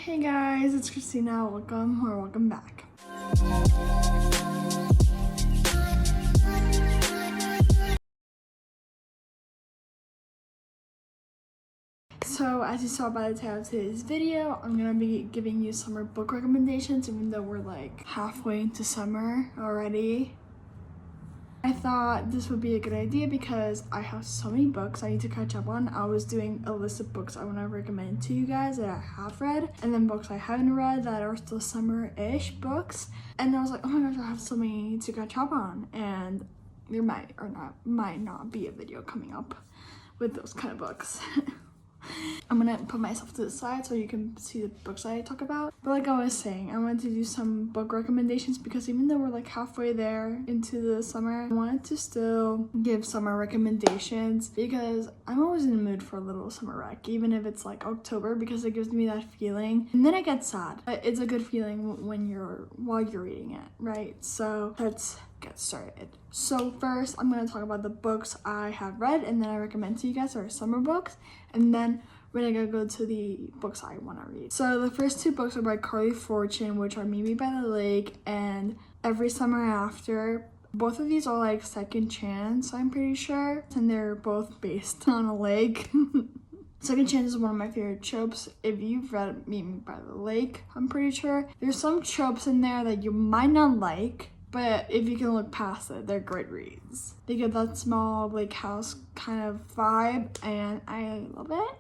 Hey guys, it's Christina. Welcome back. So as you saw by the title of today's video, I'm gonna be giving you summer book recommendations, even though we're like halfway into summer already. I thought this would be a good idea because I have so many books I need to catch up on. I was doing a list of books I want to recommend to you guys that I have read, and then books I haven't read that are still summer-ish books. And I was like, oh my gosh, I have so many to catch up on, and there might not be a video coming up with those kind of books. I'm gonna put myself to the side so you can see the books I talk about. But like I was saying, I wanted to do some book recommendations because even though we're like halfway there into the summer, I wanted to still give summer recommendations because I'm always in the mood for a little summer rec, even if it's like October, because it gives me that feeling. And then I get sad, but it's a good feeling while you're reading it, right? So let's get started. So first, I'm going to talk about the books I have read and then I recommend to you guys are summer books, and then we're gonna go to the books I want to read. So the first two books are by Carly Fortune, which are Meet Me by the Lake and Every Summer After. Both of these are like second chance, I'm pretty sure, and they're both based on a lake. Second chance is one of my favorite tropes. If you've read Meet Me by the Lake, I'm pretty sure there's some tropes in there that you might not like, but if you can look past it, they're great reads. They get that small lake house kind of vibe, and I love it.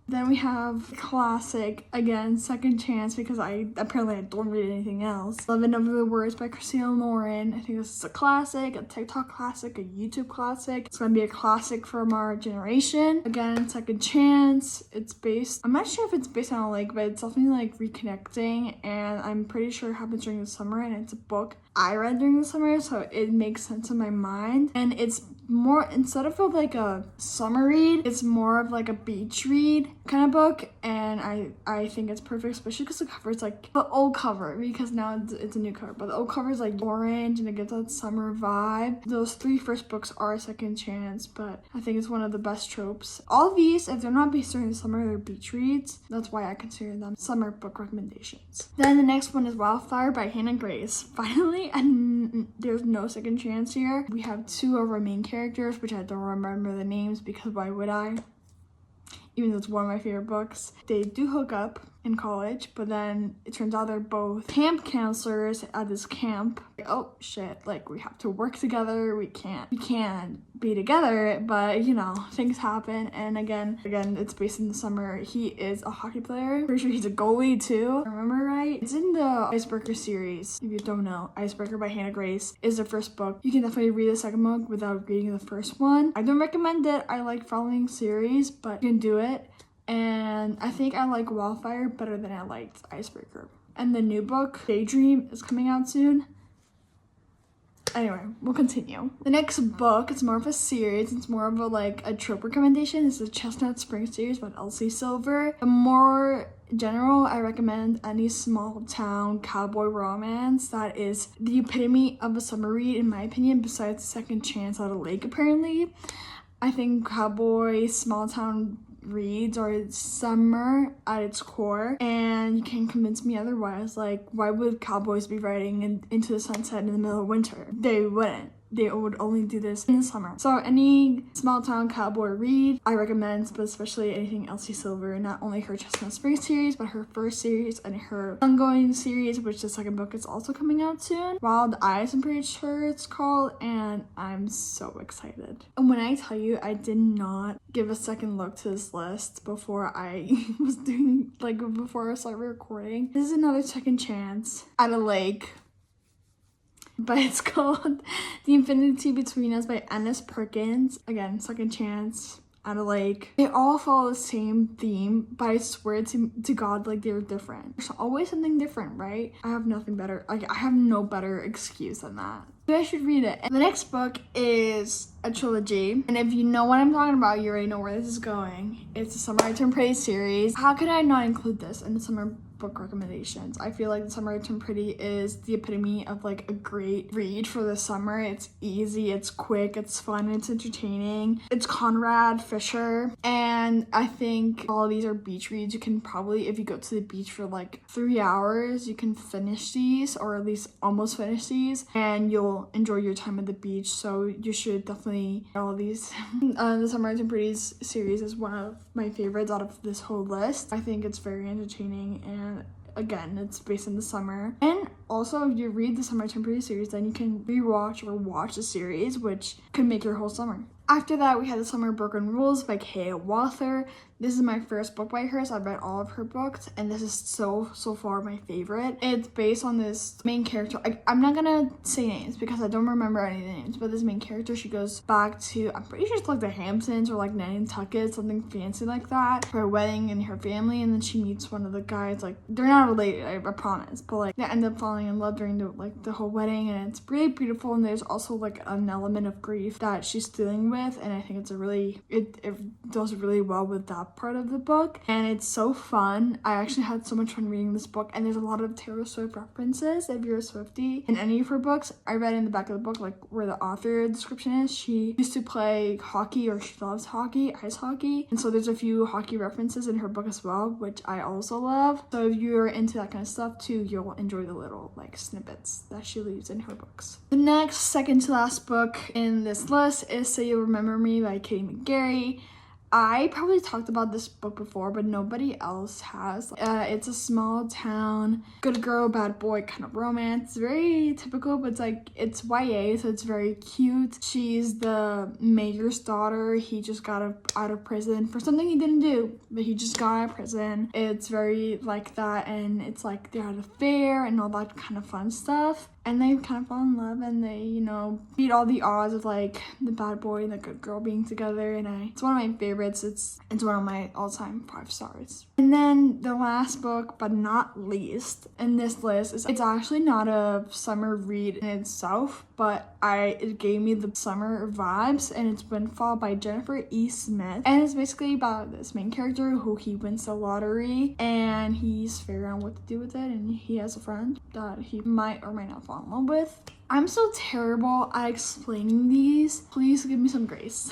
Then we have classic, again, second chance, because I don't read anything else. 11 of the Words by Christina Lauren. I think this is a classic, a TikTok classic, a YouTube classic. It's gonna be a classic from our generation. Again, second chance. It's based, I'm not sure if it's based on a lake, but it's definitely like reconnecting, and I'm pretty sure it happens during the summer, and it's a book I read during the summer, so it makes sense in my mind. And it's more, instead of like a summer read, it's more of like a beach read kind of book, and I think it's perfect, especially because the cover is like the old cover, because now it's a new cover, but the old cover is like orange and it gives that summer vibe. Those three first books are a second chance, but I think it's one of the best tropes. All of these, if they're not based during the summer, they're beach reads. That's why I consider them summer book recommendations. Then the next one is Wildfire by Hannah Grace. Finally, and there's no second chance here. We have two of our main characters, which I don't remember the names because why would I? Even though it's one of my favorite books. They do hook up in college, but then it turns out they're both camp counselors at this camp. Like, oh shit, like we have to work together, we can't be together, but you know, things happen. And again, it's based in the summer. He is a hockey player. Pretty sure he's a goalie too, if I remember right. It's in the Icebreaker series. If you don't know, Icebreaker by Hannah Grace is the first book. You can definitely read the second book without reading the first one. I don't recommend it. I like following series, but you can do it. And I think I like Wildfire better than I liked Icebreaker. And the new book, Daydream, is coming out soon. Anyway, we'll continue. The next book, it's more of a series. It's more of a trope recommendation. It's the Chestnut Spring series by Elsie Silver. The more general, I recommend any small town cowboy romance that is the epitome of a summer read, in my opinion, besides Second Chance at a Lake, apparently. I think cowboy small town reads are summer at its core, and you can't convince me otherwise. Like, why would cowboys be riding into the sunset in the middle of winter? They wouldn't. They would only do this in the summer. So any small town cowboy read I recommend, but especially anything Elsie Silver, not only her Chestnut Spring series, but her first series and her ongoing series, which the second book is also coming out soon. Wild Eyes, I'm pretty sure it's called, and I'm so excited. And when I tell you, I did not give a second look to this list before I before I started recording. This is another second chance at a lake, but it's called The Infinity Between Us by Ennis Perkins. Again, second chance at a lake. They all follow the same theme, but I swear to God, like, they're different. There's always something different, right? I have nothing better. Like, I have no better excuse than that. Maybe I should read it. And the next book is a trilogy, and if you know what I'm talking about, you already know where this is going. It's the Summer I Turn Pretty series. How could I not include this in the summer book recommendations. I feel like The Summer Turned Pretty is the epitome of like a great read for the summer. It's easy, it's quick, it's fun, it's entertaining. It's Conrad Fisher, and I think all of these are beach reads. You can probably, if you go to the beach for like 3 hours, you can finish these, or at least almost finish these, and you'll enjoy your time at the beach. So you should definitely get all of these. The Summer Turned Pretty series is one of my favorites out of this whole list. I think it's very entertaining, and again, it's based in the summer. And also, if you read the Summer Turned Pretty series, then you can rewatch or watch the series, which could make your whole summer. After that, we had The Summer Broken Rules by Wildfire. This is my first book by her, so I've read all of her books, and this is so far my favorite. It's based on this main character. I'm not gonna say names because I don't remember any names, but this main character, she goes back to, I'm pretty sure it's like the Hamptons or like Nantucket, something fancy like that, for a wedding and her family, and then she meets one of the guys. Like, they're not related, I promise, but like they end up falling in love during the whole wedding, and it's really beautiful. And there's also like an element of grief that she's dealing with, and I think it's it does really well with that part of the book, and it's so fun. I actually had so much fun reading this book, and there's a lot of Taylor Swift references if you're a Swiftie in any of her books. I read in the back of the book like where the author description is. She used to play hockey, or she loves hockey, ice hockey, and so there's a few hockey references in her book as well, which I also love. So if you're into that kind of stuff too, you'll enjoy the little like snippets that she leaves in her books. The next, second to last book in this list is Say You'll Remember Me by Katie McGarry. I probably talked about this book before, but nobody else has. It's a small town, good girl, bad boy kind of romance. Very typical, but it's YA, so it's very cute. She's the mayor's daughter. He just got out of prison for something he didn't do, but he just got out of prison. It's very like that, and it's like they're at a fair and all that kind of fun stuff. And they kind of fall in love, and they, beat all the odds of like the bad boy and the good girl being together. And it's one of my favorites. It's one of my all-time 5 stars. And then the last book, but not least in this list, it's actually not a summer read in itself, but it gave me the summer vibes, and it's Windfall by Jennifer E. Smith. And it's basically about this main character who he wins the lottery, and he's figuring out what to do with it, and he has a friend that he might or might not fall in love with. I'm so terrible at explaining these. Please give me some grace.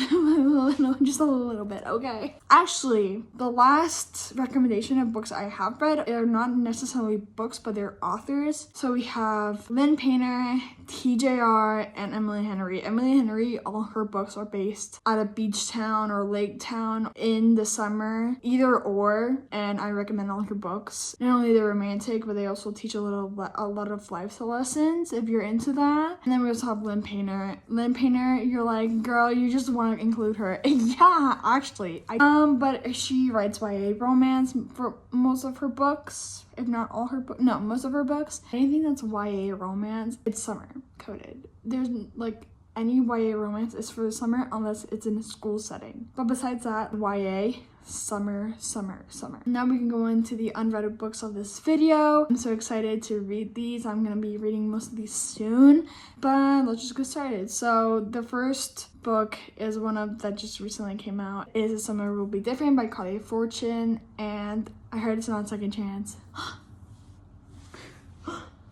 Just a little bit, okay? Actually, the last recommendation of books I have read are not necessarily books, but they're authors. So we have Lynn Painter, TJR, and Emily Henry. Emily Henry, all her books are based at a beach town or lake town in the summer, either or, and I recommend all her books. Not only they're romantic, but they also teach a lot of life lessons if you're into that. And then we also have Lynn Painter. Lynn Painter, you're like, girl, you just want to include her. Yeah, actually. But she writes YA romance for most of her books, if not all her books. No, most of her books. Anything that's YA romance, it's summer coded. There's like any YA romance is for the summer unless it's in a school setting. But besides that, YA, summer. Now we can go into the unread books of this video. I'm so excited to read these. I'm gonna be reading most of these soon, but let's just get started. So the first book is one of that just recently came out. Is A Summer Will Be Different by Carly Fortune, and I heard it's on Second Chance.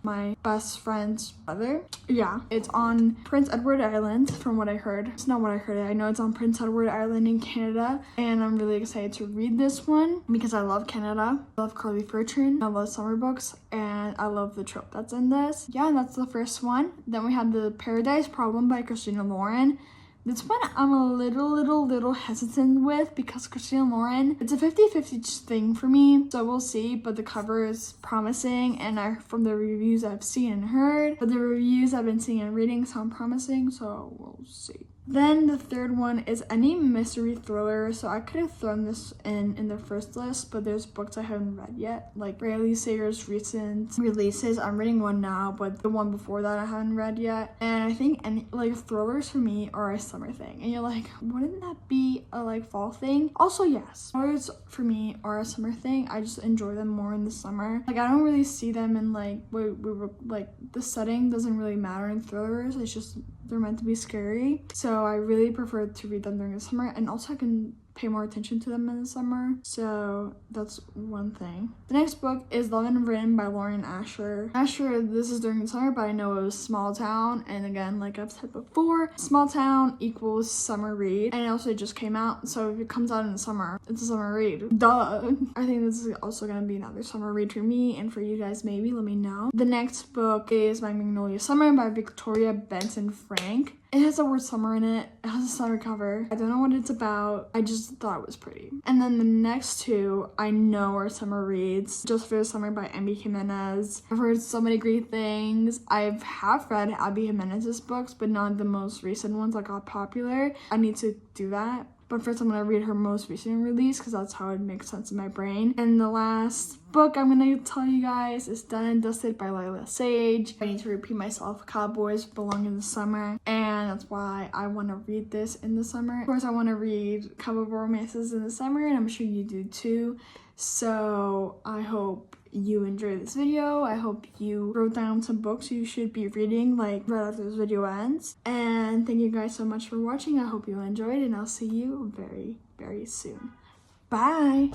My best friend's brother. Yeah, it's on Prince Edward Island, from what I heard. It's not what I heard. I know it's on Prince Edward Island in Canada, and I'm really excited to read this one because I love Canada. I love Carly Fortune. I love summer books, and I love the trope that's in this. Yeah, and that's the first one. Then we have The Paradise Problem by Christina Lauren. This one I'm a little hesitant with because Christina Lauren, it's a 50-50 thing for me, so we'll see, but the cover is promising, and from the reviews I've seen and heard, but the reviews I've been seeing and reading sound promising, so we'll see. Then the third one is any mystery thriller, so I could have thrown this in the first list, but there's books I haven't read yet, like Rayleigh Sayers' recent releases. I'm reading one now, but the one before that I haven't read yet. And I think thrillers for me are a summer thing, and you're like, wouldn't that be a fall thing? Also, yes, thrillers for me are a summer thing. I just enjoy them more in the summer. I don't really see them in the setting doesn't really matter in thrillers. It's just they're meant to be scary, so I really prefer to read them during the summer. And also I can pay more attention to them in the summer. So that's one thing. The next book is Love and Written by Lauren Asher. Not sure this is during the summer, but I know it was small town. And again, like I've said before, small town equals summer read. And it also just came out. So if it comes out in the summer, it's a summer read. Duh. I think this is also gonna be another summer read for me and for you guys maybe. Let me know. The next book is Magnolia Summer by Victoria Benson Frank. It has the word summer in it. It has a summer cover. I don't know what it's about. I just thought it was pretty. And then the next two I know are summer reads. Just for the Summer by Abby Jimenez. I've heard so many great things. I have read Abby Jimenez's books, but not the most recent ones that got popular. I need to do that. But first I'm going to read her most recent release because that's how it makes sense in my brain. And the last book I'm going to tell you guys is Done and Dusted by Lila Sage. I need to repeat myself. Cowboys belong in the summer. And that's why I want to read this in the summer. Of course, I want to read cowboy romances in the summer, and I'm sure you do too. So I hope you enjoyed this video. I hope you wrote down some books you should be reading like right after this video ends. And thank you guys so much for watching. I hope you enjoyed, and I'll see you very, very soon. Bye!